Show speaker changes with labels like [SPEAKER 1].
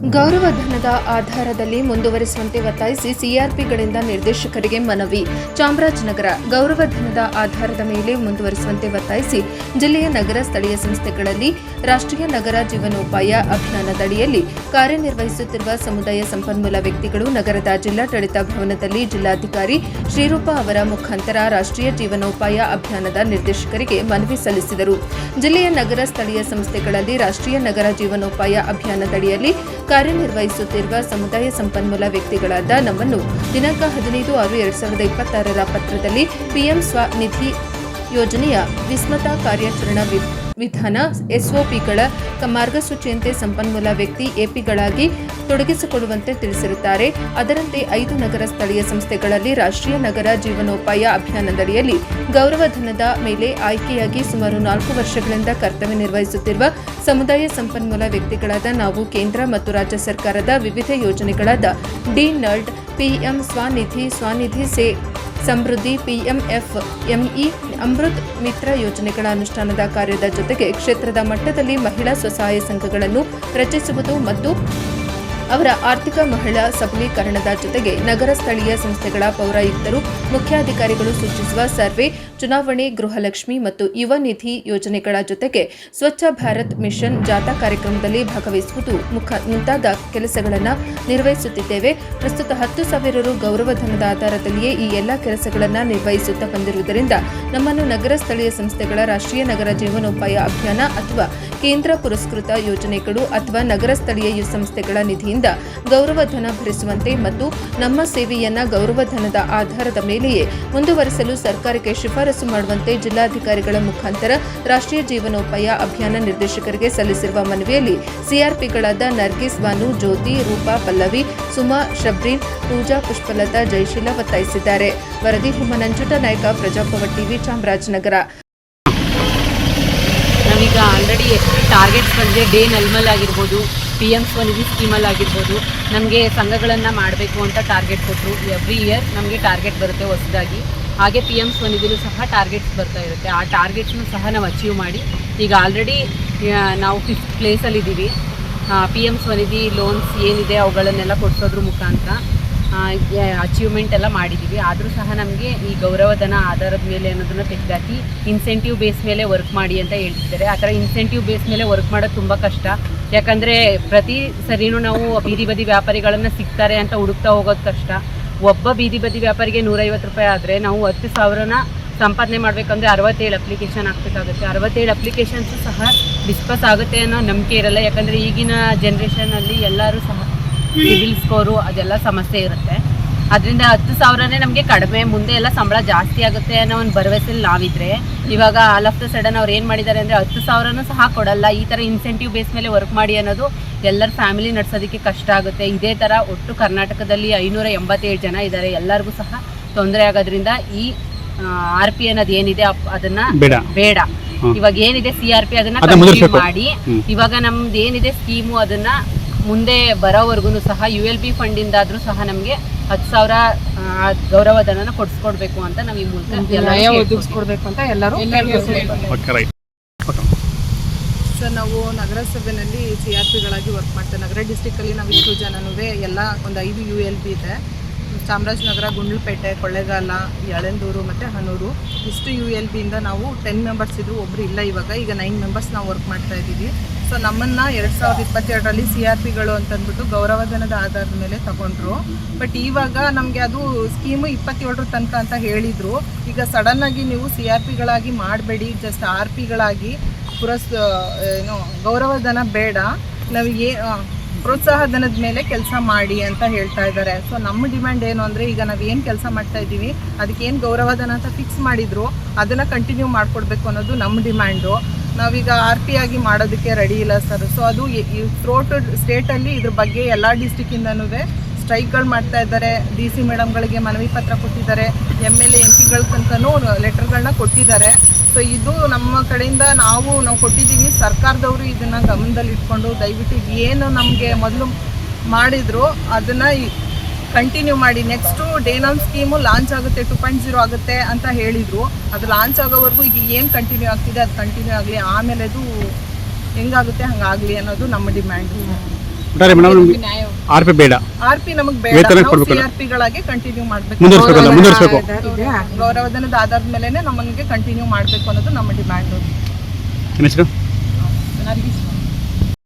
[SPEAKER 1] ಗೌರವಧನದ ಆಧಾರದಲ್ಲಿ ಮುಂದುವರಿಸುವಂತೆ ಒತ್ತಾಯಿಸಿ ಸಿಆರ್ಪಿಗಳಿಂದ ನಿರ್ದೇಶಕರಿಗೆ ಮನವಿ. ಚಾಮರಾಜನಗರ ಗೌರವಧನದ ಆಧಾರದ ಮೇಲೆ ಮುಂದುವರಿಸುವಂತೆ ಒತ್ತಾಯಿಸಿ ಜಿಲ್ಲೆಯ ನಗರ ಸ್ಥಳೀಯ ಸಂಸ್ಥೆಗಳಲ್ಲಿ ರಾಷ್ಟ್ರೀಯ ನಗರ ಜೀವನೋಪಾಯ ಅಭಿಯಾನದಡಿಯಲ್ಲಿ ಕಾರ್ಯನಿರ್ವಹಿಸುತ್ತಿರುವ ಸಮುದಾಯ ಸಂಪನ್ಮೂಲ ವ್ಯಕ್ತಿಗಳು ನಗರದ ಜಿಲ್ಲಾಡಳಿತ ಭವನದಲ್ಲಿ ಜಿಲ್ಲಾಧಿಕಾರಿ ಶ್ರೀರೂಪ ಅವರ ಮುಖಾಂತರ ರಾಷ್ಟ್ರೀಯ ಜೀವನೋಪಾಯ ಅಭಿಯಾನದ ನಿರ್ದೇಶಕರಿಗೆ ಮನವಿ ಸಲ್ಲಿಸಿದರು. ಜಿಲ್ಲೆಯ ನಗರ ಸ್ಥಳೀಯ ಸಂಸ್ಥೆಗಳಲ್ಲಿ ರಾಷ್ಟ್ರೀಯ ನಗರ ಜೀವನೋಪಾಯ ಅಭಿಯಾನದಡಿಯಲ್ಲಿ ಕಾರ್ಯನಿರ್ವಹಿಸುತ್ತಿರುವ ಸಮುದಾಯ ಸಂಪನ್ಮೂಲ ವ್ಯಕ್ತಿಗಳಾದ ನಮ್ಮನ್ನು ದಿನಾಂಕ 15/6/2026 ಪತ್ರದಲ್ಲಿ ಪಿಎಂ ಸ್ವನಿಧಿ ಯೋಜನೆಯ ವಿಸ್ಮತ ಕಾರ್ಯಾಚರಣಾ ವಿಧಾನ ಎಸ್ಒಪಿಗಳ ಮಾರ್ಗಸೂಚಿಯಂತೆ ಸಂಪನ್ಮೂಲ ವ್ಯಕ್ತಿ ಎಪಿಗಳಾಗಿ ತೊಡಗಿಸಿಕೊಳ್ಳುವಂತೆ ತಿಳಿಸಿರುತ್ತಾರೆ. ಅದರಂತೆ 5 ನಗರ ಸ್ಥಳೀಯ ಸಂಸ್ಥೆಗಳಲ್ಲಿ ರಾಷ್ಟ್ರೀಯ ನಗರ ಜೀವನೋಪಾಯ ಅಭಿಯಾನದಡಿಯಲ್ಲಿ ಗೌರವಧನದ ಮೇಲೆ ಆಯ್ಕೆಯಾಗಿ ಸುಮಾರು 4 ವರ್ಷಗಳಿಂದ ಕರ್ತವ್ಯ ನಿರ್ವಹಿಸುತ್ತಿರುವ ಸಮುದಾಯ ಸಂಪನ್ಮೂಲ ವ್ಯಕ್ತಿಗಳಾದ ನಾವು ಕೇಂದ್ರ ಮತ್ತು ರಾಜ್ಯ ಸರ್ಕಾರದ ವಿವಿಧ ಯೋಜನೆಗಳಾದ ಡಿ-ನಲ್ಡ್, ಪಿಎಂ ಸ್ವನಿಧಿ ಸೇ ಸಮೃದ್ಧಿ, ಪಿಎಂಎಫ್ಎಂಇ, ಅಮೃತ್ ಮಿತ್ರ ಯೋಜನೆಗಳ ಅನುಷ್ಠಾನದ ಕಾರ್ಯದ ಜೊತೆಗೆ ಕ್ಷೇತ್ರದ ಮಟ್ಟದಲ್ಲಿ ಮಹಿಳಾ ಸ್ವಸಹಾಯ ಸಂಘಗಳನ್ನು ರಚಿಸುವುದು ಮತ್ತು ಅವರ ಆರ್ಥಿಕ ಮಹಿಳಾ ಸಬಲೀಕರಣದ ಜೊತೆಗೆ ನಗರ ಸ್ಥಳೀಯ ಸಂಸ್ಥೆಗಳ ಪೌರಾಯುಕ್ತರು, ಮುಖ್ಯಾಧಿಕಾರಿಗಳು ಸೂಚಿಸುವ ಸರ್ವೆ, ಚುನಾವಣೆ, ಗೃಹಲಕ್ಷ್ಮಿ ಮತ್ತು ಯುವ ನಿಧಿ ಯೋಜನೆಗಳ ಜೊತೆಗೆ ಸ್ವಚ್ಛ ಭಾರತ್ ಮಿಷನ್ ಜಾಥಾ ಕಾರ್ಯಕ್ರಮದಲ್ಲಿ ಭಾಗವಹಿಸುವುದು ಮುಂತಾದ ಕೆಲಸಗಳನ್ನು ನಿರ್ವಹಿಸುತ್ತಿದ್ದೇವೆ. ಪ್ರಸ್ತುತ 10,000 ರು ಗೌರವಧನದ ಆಧಾರದಲ್ಲಿಯೇ ಈ ಎಲ್ಲ ಕೆಲಸಗಳನ್ನು ನಿರ್ವಹಿಸುತ್ತಾ ಬಂದಿರುವುದರಿಂದ ನಮ್ಮನ್ನು ನಗರ ಸ್ಥಳೀಯ ಸಂಸ್ಥೆಗಳ ರಾಷ್ಟ್ರೀಯ ನಗರ ಜೀವನೋಪಾಯ ಅಭಿಯಾನ ಅಥವಾ ಕೇಂದ್ರ ಪುರಸ್ಕೃತ ಯೋಜನೆಗಳು ಅಥವಾ ನಗರ ಸ್ಥಳೀಯ ಸಂಸ್ಥೆಗಳ ನಿಧಿಯಿಂದ ಗೌರವಧನ ಭರಿಸುವಂತೆ ಮತ್ತು ನಮ್ಮ ಸೇವೆಯನ್ನ ಗೌರವಧನದ ಆಧಾರದ ಮೇಲೆಯೇ ಮುಂದುವರಿಸಲು ಸರ್ಕಾರಕ್ಕೆ ಶಿಫಾರಸು ಮಾಡುವಂತೆ ಜಿಲ್ಲಾಧಿಕಾರಿಗಳ ಮುಖಾಂತರ ರಾಷ್ಟ್ರೀಯ ಜೀವನೋಪಾಯ ಅಭಿಯಾನ ನಿರ್ದೇಶಕರಿಗೆ ಸಲ್ಲಿಸಿರುವ ಮನವಿಯಲ್ಲಿ ಸಿಆರ್ಪಿಗಳಾದ ನರ್ಗಿಸ್ ಬಾನು, ಜ್ಯೋತಿ, ರೂಪಾ, ಪಲ್ಲವಿ, ಸುಮಾ, ಶಬ್ರೀನ್, ಪೂಜಾ, ಪುಷ್ಪಲತಾ, ಜಯಶೀಲ ಒತ್ತಾಯಿಸಿದ್ದಾರೆ. ವರದಿ ಹುಮ್ಮನಂಜುಟ ನಾಯಕ, ಪ್ರಜಾಪವರ್ ಟಿವಿ, ಚಾಮರಾಜನಗರ.
[SPEAKER 2] ನಾವೀಗ ಆಲ್ರೆಡಿ ಟಾರ್ಗೆಟ್ಸ್ ಬಂದರೆ ಡೇ ನಲ್ಮಲ್ ಆಗಿರ್ಬೋದು, PM ಸ್ವನಿಧಿ ಸ್ಕೀಮಲ್ಲಿ ಆಗಿರ್ಬೋದು, ನಮಗೆ ಸಂಘಗಳನ್ನು ಮಾಡಬೇಕು ಅಂತ ಟಾರ್ಗೆಟ್ ಕೊಟ್ಟರು. ಎವ್ರಿ ಇಯರ್ ನಮಗೆ ಟಾರ್ಗೆಟ್ ಬರುತ್ತೆ ಹೊಸದಾಗಿ. ಹಾಗೆ PM ಸ್ವನಿಧಿಲೂ ಸಹ ಟಾರ್ಗೆಟ್ಸ್ ಬರ್ತಾ ಇರುತ್ತೆ. ಆ ಟಾರ್ಗೆಟ್ಸ್ನು ಸಹ ನಾವು ಅಚೀವ್ ಮಾಡಿ ಈಗ ಆಲ್ರೆಡಿ ನಾವು 5th ಪ್ಲೇಸಲ್ಲಿದ್ದೀವಿ. PM ಸ್ವನಿಧಿ ಲೋನ್ಸ್ ಏನಿದೆ ಅವುಗಳನ್ನೆಲ್ಲ ಕೊಡಿಸೋದ್ರ ಮುಖಾಂತರ ಅಚೀವ್ಮೆಂಟ್ ಎಲ್ಲ ಮಾಡಿದ್ದೀವಿ. ಆದರೂ ಸಹ ನಮಗೆ ಈ ಗೌರವಧನ ಆಧಾರದ ಮೇಲೆ ಅನ್ನೋದನ್ನು ತೆಗೆದಾಕಿ ಇನ್ಸೆಂಟಿವ್ ಬೇಸ್ ಮೇಲೆ ವರ್ಕ್ ಮಾಡಿ ಅಂತ ಹೇಳ್ತಿದ್ದಾರೆ. ಆ ಥರ ಇನ್ಸೆಂಟಿವ್ ಬೇಸ್ ಮೇಲೆ ವರ್ಕ್ ಮಾಡೋದು ತುಂಬ ಕಷ್ಟ. ಯಾಕಂದರೆ ಪ್ರತಿ ಸರಿನೂ ನಾವು ಬೀದಿ ಬದಿ ವ್ಯಾಪಾರಿಗಳನ್ನು ಸಿಗ್ತಾರೆ ಅಂತ ಹುಡುಕ್ತಾ ಹೋಗೋದು ಕಷ್ಟ. ಒಬ್ಬ ಬೀದಿ ಬದಿ ವ್ಯಾಪಾರಿಗೆ 150 ರೂಪಾಯಿ ಆದರೆ ನಾವು 10,000ನ ಸಂಪಾದನೆ ಮಾಡಬೇಕಂದ್ರೆ 67 ಅಪ್ಲಿಕೇಶನ್ ಹಾಕಬೇಕಾಗುತ್ತೆ. 67 ಅಪ್ಲಿಕೇಶನ್ಸು ಸಹ ಡಿಸ್ಪಸ್ ಆಗುತ್ತೆ ಅನ್ನೋ ನಂಬಿಕೆ ಇರಲ್ಲ. ಯಾಕಂದರೆ ಈಗಿನ ಜನ್ರೇಷನಲ್ಲಿ ಎಲ್ಲರೂ ಸಹ ಸಿಬಿಲ್ ಸ್ಕೋರು ಅದೆಲ್ಲ ಸಮಸ್ಯೆ ಇರುತ್ತೆ. ಅದರಿಂದ 10,000ನೇ ನಮಗೆ ಕಡಿಮೆ, ಮುಂದೆ ಎಲ್ಲ ಸಂಬಳ ಜಾಸ್ತಿ ಆಗುತ್ತೆ ಅನ್ನೋ ಒಂದು ಭರವಸೆಯಲ್ಲಿ ನಾವಿದ್ರೆ, ಇವಾಗ ಆಲ್ ಆಫ್ ದ ಸಡನ್ ಅವ್ರು ಏನು ಮಾಡಿದ್ದಾರೆ ಅಂದರೆ 10,000ನೂ ಸಹ ಕೊಡಲ್ಲ. ಈ ಥರ ಇನ್ಸೆಂಟಿವ್ ಬೇಸ್ ಮೇಲೆ ವರ್ಕ್ ಮಾಡಿ ಅನ್ನೋದು ಎಲ್ಲರ ಫ್ಯಾಮಿಲಿ ನಡೆಸೋದಕ್ಕೆ ಕಷ್ಟ ಆಗುತ್ತೆ. ಇದೇ ಥರ ಒಟ್ಟು ಕರ್ನಾಟಕದಲ್ಲಿ 587 ಜನ ಇದ್ದಾರೆ. ಎಲ್ಲರಿಗೂ ಸಹ ತೊಂದರೆ ಆಗೋದ್ರಿಂದ ಈ RP ಅನ್ನೋದು ಏನಿದೆ ಅದನ್ನು ಬೇಡ. ಇವಾಗ ಏನಿದೆ CRP ಅದನ್ನು ಕಂಟಿನ್ಯೂ ಮಾಡಿ, ಇವಾಗ ನಮ್ದು ಏನಿದೆ ಸ್ಕೀಮು ಅದನ್ನು ಮುಂದೆ ಬರೋವರೆಗೂ ಸಹ ULB ಫಂಡಿಂದಾದರೂ ಸಹ ನಮಗೆ 10,000 ಗೌರವಧನನ ಕೊಡಿಸ್ಕೊಡ್ಬೇಕು ಅಂತ ನಾವು ಈ ಮೂಲಕ ಒದಗಿಸ್ಕೊಡ್ಬೇಕು ಅಂತ ಎಲ್ಲರೂ.
[SPEAKER 3] ಸರ್, ನಾವು ನಗರಸಭೆಯಲ್ಲಿ CRPಗಳಾಗಿ ವರ್ಕ್ ಮಾಡ್ತೇವೆ. ನಗರ ಡಿಸ್ಟಿಕಲ್ಲಿ ನಾವು ಇಷ್ಟು ಜನನೂ ಎಲ್ಲ ಒಂದು 5 ULB ಇದೆ. ಚಾಮರಾಜನಗರ, ಗುಂಡ್ಲುಪೇಟೆ, ಕೊಳ್ಳೇಗಾಲ, ಯಳಂದೂರು ಮತ್ತು ಹನೂರು ಇಷ್ಟು ULBಯಿಂದ ನಾವು 10 ಮೆಂಬರ್ಸ್ ಇದ್ದರು, ಒಬ್ಬರು ಇಲ್ಲ. ಈಗ 9 ಮೆಂಬರ್ಸ್ ನಾವು ವರ್ಕ್ ಮಾಡ್ತಾ ಇದ್ದೀವಿ. ಸೊ ನಮ್ಮನ್ನು 2022ರಲ್ಲಿ CRPಗಳು ಅಂತಂದ್ಬಿಟ್ಟು ಗೌರವಧನದ ಆಧಾರದ ಮೇಲೆ ತಗೊಂಡ್ರು. ಬಟ್ ಇವಾಗ ನಮಗೆ ಅದು ಸ್ಕೀಮು 27 ತನಕ ಅಂತ ಹೇಳಿದರು. ಈಗ ಸಡನ್ನಾಗಿ ನೀವು CRPಗಳಾಗಿ ಮಾಡಬೇಡಿ, ಜಸ್ಟ್ RPಗಳಾಗಿ ಗೌರವಧನ ಬೇಡ, ನಮಗೆ ಪ್ರೋತ್ಸಾಹಧನದ ಮೇಲೆ ಕೆಲಸ ಮಾಡಿ ಅಂತ ಹೇಳ್ತಾ ಇದ್ದಾರೆ. ಸೊ ನಮ್ಮ ಡಿಮ್ಯಾಂಡ್ ಏನು ಅಂದರೆ, ಈಗ ನಾವೇನು ಕೆಲಸ ಮಾಡ್ತಾ ಇದ್ದೀವಿ ಅದಕ್ಕೇನು ಗೌರವಧನ ಅಂತ ಫಿಕ್ಸ್ ಮಾಡಿದ್ರು ಅದನ್ನು ಕಂಟಿನ್ಯೂ ಮಾಡಿಕೊಡ್ಬೇಕು ಅನ್ನೋದು ನಮ್ಮ ಡಿಮ್ಯಾಂಡು. ನಾವೀಗ RP ಆಗಿ ಮಾಡೋದಕ್ಕೆ ರೆಡಿ ಇಲ್ಲ ಸರ್. ಸೊ ಅದು ಥ್ರೋಟ್ ಸ್ಟೇಟಲ್ಲಿ ಇದ್ರ ಬಗ್ಗೆ ಎಲ್ಲ ಡಿಸ್ಟಿಕ್ಕಿಂದನೂ ಸ್ಟ್ರೈಕ್ಗಳು ಮಾಡ್ತಾ ಇದ್ದಾರೆ. DC ಮೇಡಮ್ಗಳಿಗೆ ಮನವಿ ಪತ್ರ ಕೊಟ್ಟಿದ್ದಾರೆ, MLA MP ತನಕನೂ ಲೆಟರ್ಗಳನ್ನ ಕೊಟ್ಟಿದ್ದಾರೆ. ಸೊ ಇದು ನಮ್ಮ ಕಡೆಯಿಂದ ನಾವು ಕೊಟ್ಟಿದ್ದೀವಿ. ಸರ್ಕಾರದವರು ಇದನ್ನು ಗಮನದಲ್ಲಿ ಇಟ್ಕೊಂಡು ದಯವಿಟ್ಟು ಏನು ನಮಗೆ ಮೊದಲು ಮಾಡಿದ್ರು ಅದನ್ನು ಕಂಟಿನ್ಯೂ ಮಾಡಿ. ನೆಕ್ಸ್ಟು ಡೇನಾಮ್ ಸ್ಕೀಮು ಲಾಂಚ್ ಆಗುತ್ತೆ, 2.0 ಆಗುತ್ತೆ ಅಂತ ಹೇಳಿದರು. ಅದು ಲಾಂಚ್ ಆಗೋವರೆಗೂ ಈಗ ಏನು ಕಂಟಿನ್ಯೂ ಆಗ್ತಿದೆ ಅದು ಕಂಟಿನ್ಯೂ ಆಗಲಿ, ಆಮೇಲೆ ಅದು ಹೆಂಗಾಗುತ್ತೆ ಹಂಗಾಗಲಿ ಅನ್ನೋದು ನಮ್ಮ ಡಿಮ್ಯಾಂಡು.
[SPEAKER 4] ಒಟ್ಟಾರೆ ಮೇಡಮ್ ನಮ್ಗೆ RP ಬೇಡ,
[SPEAKER 3] RP ನಮಗೆ ಬೇಡ,
[SPEAKER 4] ವೇತನ
[SPEAKER 3] ನಾವು
[SPEAKER 4] ಕೊಡ್ಬೇಕು.
[SPEAKER 3] CRP ಗಳಾಗೆ ಕಂಟಿನ್ಯೂ ಮಾಡಬೇಕು,
[SPEAKER 4] ಮುಂದುವರಿಸಬೇಕು.
[SPEAKER 3] ಗೌರವಧನದ ಆಧಾರದ ಮೇಲೆ ನಮಗೆ ಕಂಟಿನ್ಯೂ ಮಾಡಬೇಕು ಅನ್ನೋದು ನಮ್ಮ ಡಿಮ್ಯಾಂಡ್.
[SPEAKER 4] ಏನು ಹೆಸರು?